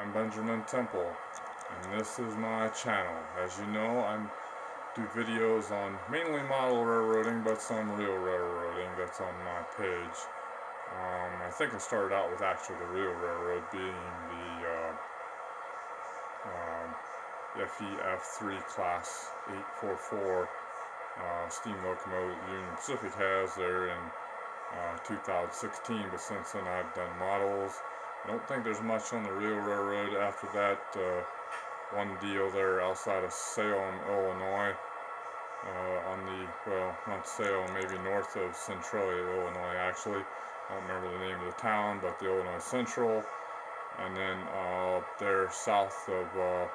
I'm Benjamin Temple, and this is my channel. As you know, I do videos on mainly model railroading, but some real railroading that's on my page. I think I started out with actually the real railroad being the FEF3 class 844 steam locomotive the Union Pacific has there in 2016, but since then I've done models. I don't think there's much on the real railroad after that. One deal there outside of Salem, Illinois, on the, well, not Salem, maybe north of Centennial, Illinois actually. I don't remember the name of the town, but the Illinois Central. And then there south of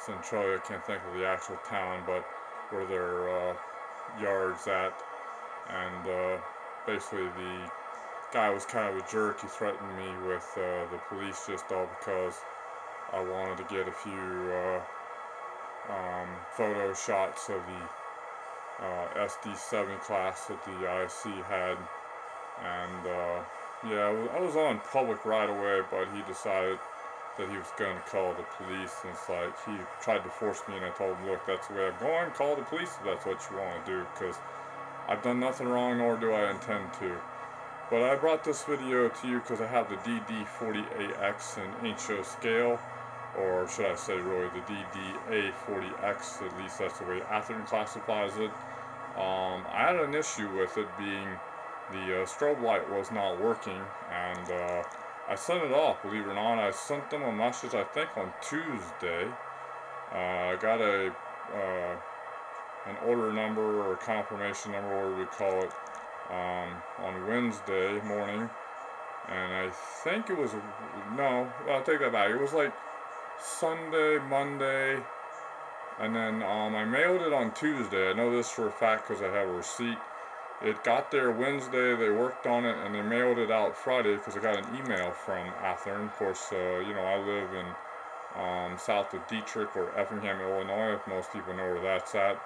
Centennial, I can't think of the actual town, but where their yards at. And basically the guy was kind of a jerk. He threatened me with the police just all because I wanted to get a few photo shots of the SD7 class that the IC had. And yeah, I was on public right away, but he decided that he was going to call the police. And it's like, he tried to force me, and I told him, look, that's the way I'm going. Call the police if that's what you want to do, because I've done nothing wrong, nor do I intend to. But I brought this video to you because I have the DD40X in inch scale, or should I say really the DDA40X, at least that's the way Athearn classifies it. I had an issue with it being the strobe light was not working, and I sent it off, believe it or not. I sent them a message, I think on Tuesday. I got an order number or confirmation number, whatever we call it, on Wednesday morning, and I think it was, no, I'll take that back. It was like Sunday, Monday, and then I mailed it on Tuesday. I know this for a fact because I have a receipt. It got there Wednesday, they worked on it, and they mailed it out Friday because I got an email from Athearn. Of course, you know, I live in south of Dietrich or Effingham, Illinois, if most people know where that's at.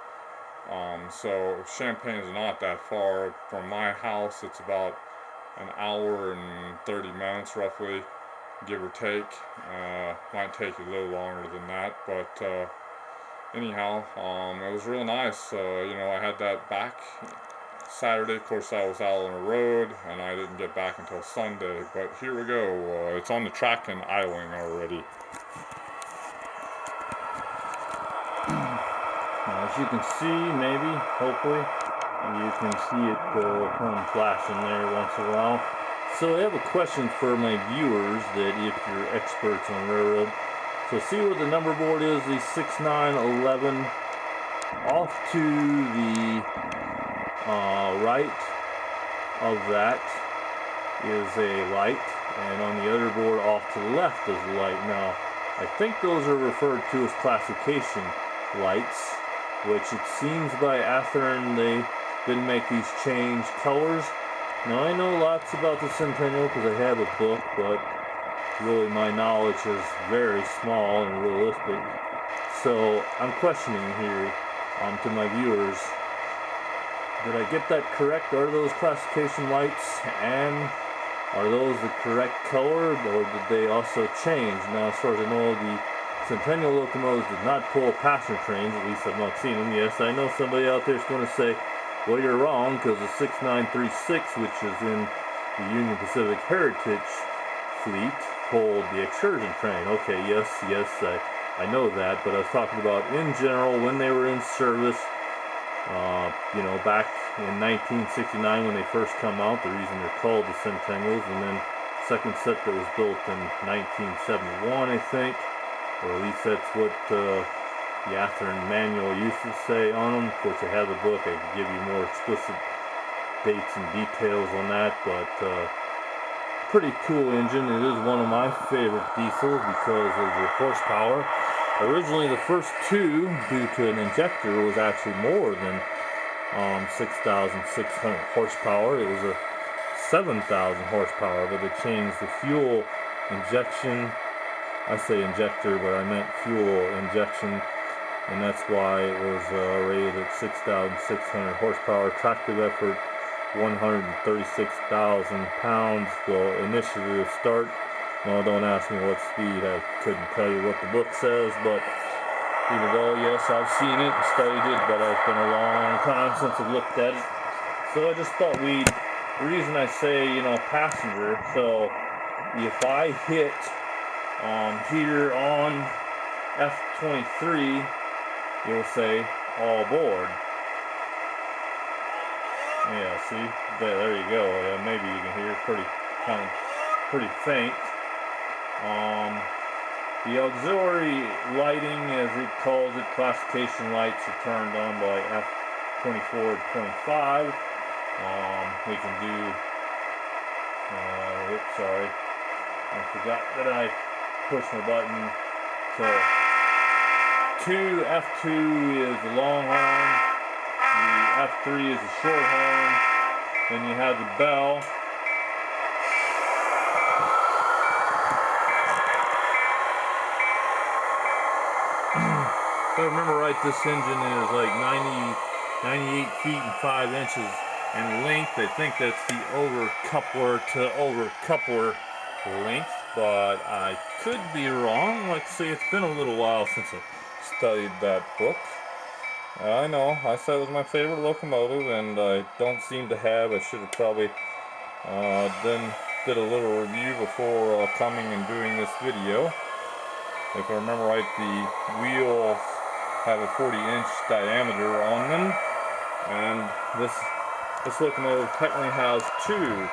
So Champaign is not that far from my house. It's about an hour and 30 minutes roughly, give or take. Might take a little longer than that, but anyhow, it was real nice. You know, I had that back Saturday. Of course, I was out on the road, and I didn't get back until Sunday, but here we go. It's on the track and idling already. As you can see, maybe, hopefully, you can see it kind of flashing there once in a while. So I have a question for my viewers, that if you're experts on railroad. So see where the number board is, the 6911. Off to the right of that is a light, and on the other board off to the left is a light. Now, I think those are referred to as classification lights, which it seems by Athearn they didn't make these change colors. Now I know lots about the Centennial because I have a book, but really my knowledge is very small and realistic. So I'm questioning here to my viewers, did I get that correct? Are those classification lights, and are those the correct color, or did they also change? Now, as far as I know, the Centennial locomotives did not pull passenger trains, at least I've not seen them. Yes, I know somebody out there is going to say, well, you're wrong, because the 6936, which is in the Union Pacific Heritage fleet, pulled the excursion train. Okay, yes, I know that, but I was talking about in general when they were in service, you know, back in 1969 when they first come out, the reason they're called the Centennials, and then second set that was built in 1971, I think. Or at least that's what the Athearn manual used to say on them. Of course, I have the book. I can give you more explicit dates and details on that, but pretty cool engine. It is one of my favorite diesels because of the horsepower. Originally, the first two, due to an injector, was actually more than 6,600 horsepower. It was a 7,000 horsepower, but they changed the fuel injection. I say injector, but I meant fuel injection, and that's why it was rated at 6,600 horsepower. Tractive effort 136,000 pounds. Well, initially to start, No, don't ask me what speed. I couldn't tell you what the book says, but even though, yes, I've seen it and studied it, but it's been a long time since I've looked at it. So I just thought the reason I say, passenger, so if I hit here on F23, you'll say all aboard. Yeah, see, there you go. Yeah, maybe you can hear it pretty faint. The auxiliary lighting, as it calls it, classification lights are turned on by F24 to 25. We can do, oops, sorry, I forgot that I pushed my button. So, F2 is the long horn, the F3 is the short horn, then you have the bell. If I remember right, this engine is like 98 feet and 5 inches in length. I think that's the over coupler length, but I could be wrong. Like I say, it's been a little while since I studied that book. I know, I said it was my favorite locomotive, and I don't seem to have. I should have probably did a little review before coming and doing this video. If I remember right, the wheels have a 40-inch diameter on them, and this locomotive technically has 2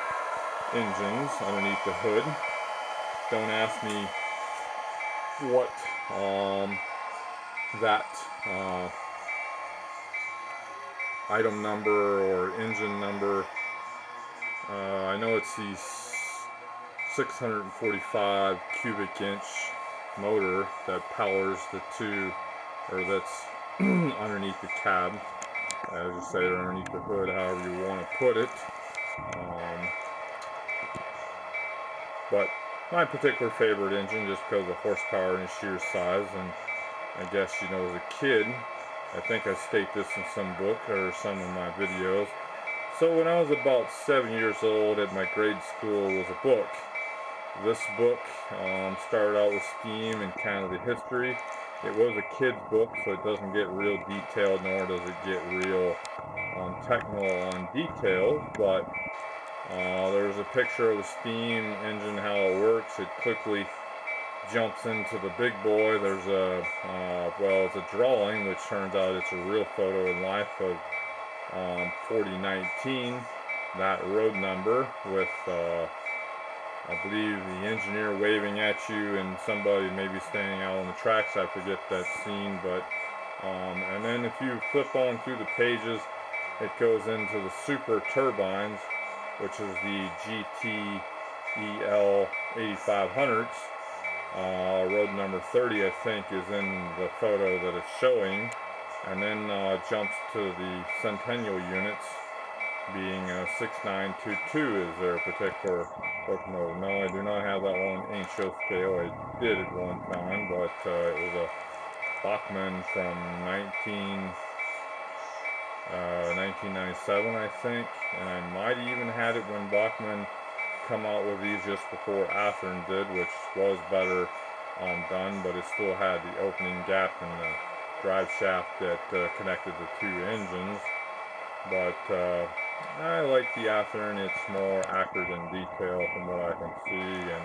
engines underneath the hood. Don't ask me what that item number or engine number. I know it's the 645 cubic inch motor that powers the 2, or that's underneath the cab. As I say, underneath the hood, however you want to put it. But my particular favorite engine, just because of the horsepower and sheer size, and I guess, as a kid, I think I state this in some book or some of my videos. So when I was about 7 years old at my grade school was a book. This book started out with steam and kind of the history. It was a kid's book, so it doesn't get real detailed, nor does it get real technical on details, but there's a picture of the steam engine, how it works. It quickly jumps into the big boy. There's it's a drawing, which turns out it's a real photo in life of 4019, that road number with I believe the engineer waving at you and somebody maybe standing out on the tracks. I forget that scene, but and then if you flip on through the pages, it goes into the super turbines, which is the GTEL 8500s. Road number 30, I think, is in the photo that it's showing, and then jumps to the Centennial units, being 6922 is their particular locomotive. No, I do not have that one inch scale. I did at one time, but it was a Bachmann from 1997, I think, and I might even had it when Bachmann come out with these just before Athearn did, which was better done, but it still had the opening gap in the drive shaft that connected the 2 engines. But I like the Athearn. It's more accurate in detail from what I can see, and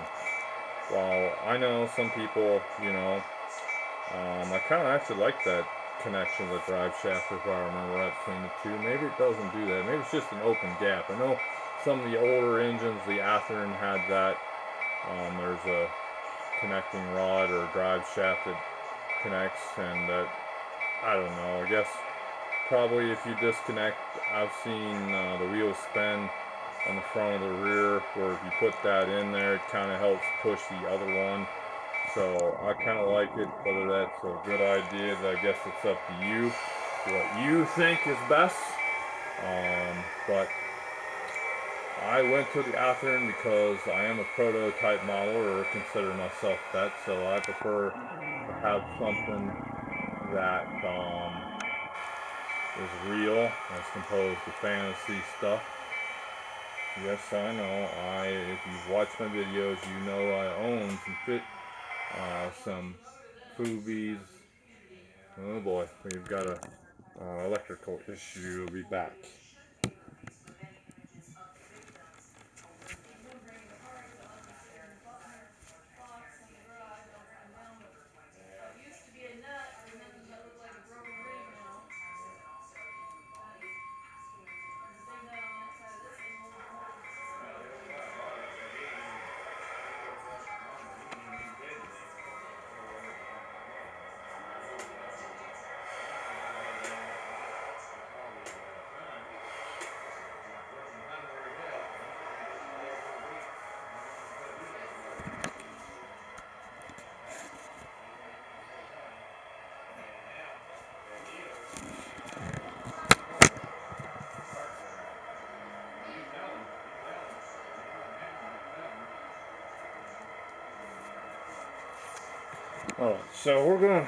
while I know some people, I kind of actually like that connection of the drive shaft, if I remember right, between the 2. Maybe it doesn't do that. Maybe it's just an open gap. I know some of the older engines, the Athearn had that. There's a connecting rod or drive shaft that connects, and that, I don't know, I guess probably if you disconnect, I've seen the wheels spin on the front of the rear, where if you put that in there, it kind of helps push the other one. So I kind of like it. Whether that's a good idea, I guess it's up to you, what you think is best. But I went to the Athearn because I am a prototype model, or consider myself that, so I prefer to have something that is real as opposed to fantasy stuff. Yes, I know. If you've watched my videos, you know I own some Fubies. Oh boy, we've got a electrical issue. We'll be back. Alright, so we're gonna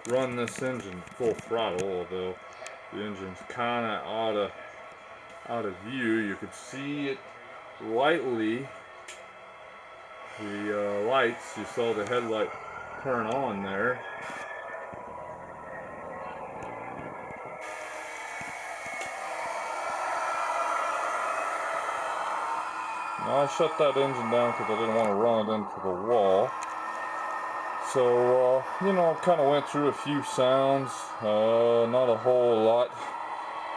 run this engine full throttle, although the engine's kinda out of view. You can see it lightly. The lights, you saw the headlight turn on there. Now I shut that engine down because I didn't want to run it into the wall. So, you know, kind of went through a few sounds, not a whole lot.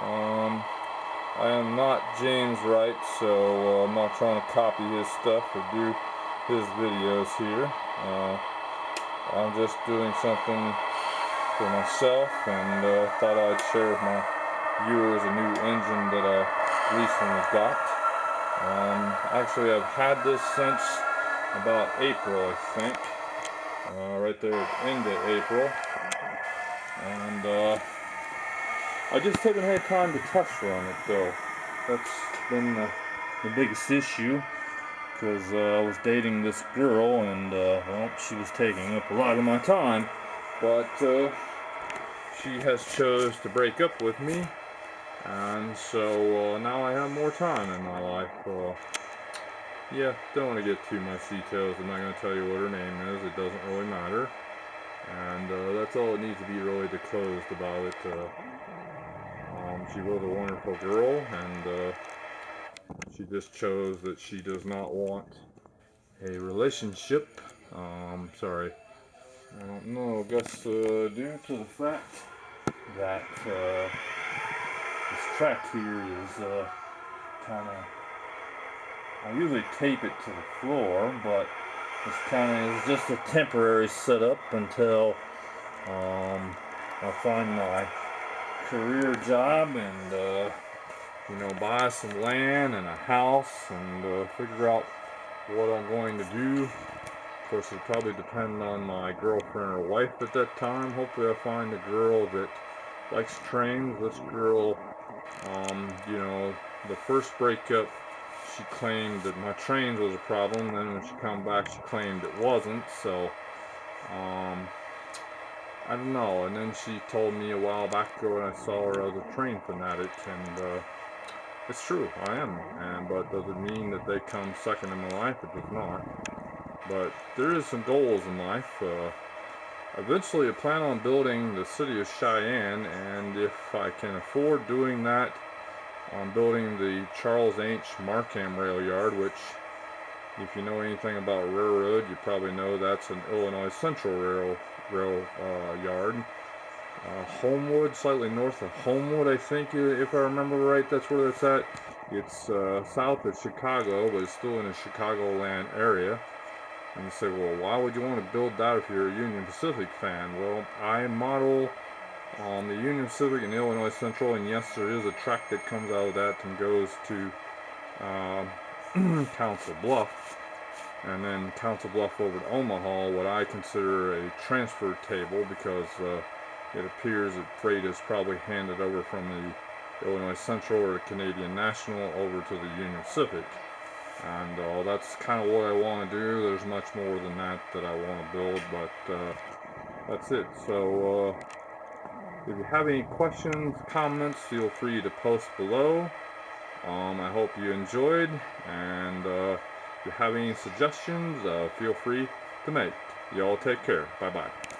I am not James Wright, so I'm not trying to copy his stuff or do his videos here. I'm just doing something for myself, and thought I'd share with my viewers a new engine that I recently got. Actually, I've had this since about April, I think. Right there at the end of April. And I just haven't had time to test run it, though. That's been the biggest issue, because I was dating this girl, and well, she was taking up a lot of my time. But she has chose to break up with me, and so now I have more time in my life. Yeah, don't want to get too much details. I'm not going to tell you what her name is. It doesn't really matter. And that's all it needs to be really disclosed about it. She was a wonderful girl, and she just chose that she does not want a relationship. Sorry. I don't know. I guess due to the fact that this track here is kind of... I usually tape it to the floor, but this kind of is just a temporary setup until I find my career job and you know, buy some land and a house and figure out what I'm going to do. Of course, it'll probably depend on my girlfriend or wife at that time. Hopefully I find a girl that likes trains. This girl, you know, the first breakup, she claimed that my trains was a problem. Then when she come back, she claimed it wasn't. So, I don't know. And then she told me a while back ago when I saw her, I was a train fanatic, and it's true, I am. But does it mean that they come second in my life? It does not. But there is some goals in life. Eventually, I plan on building the city of Cheyenne, and if I can afford doing that, I'm building the Charles H. Markham rail yard, which, if you know anything about railroad, you probably know that's an Illinois Central rail yard. Homewood, slightly north of Homewood, I think, if I remember right, that's where that's at. It's south of Chicago, but it's still in the Chicagoland area. And you say, well, why would you want to build that if you're a Union Pacific fan? Well, I model on the Union Pacific and Illinois Central, and yes, there is a track that comes out of that and goes to Council Bluff, and then Council Bluff over to Omaha, what I consider a transfer table, because it appears that freight is probably handed over from the Illinois Central or the Canadian National over to the Union Pacific. And that's kind of what I want to do. There's much more than that I want to build, but that's it. So if you have any questions, comments, feel free to post below. I hope you enjoyed, and if you have any suggestions, feel free to make. Y'all take care. Bye bye.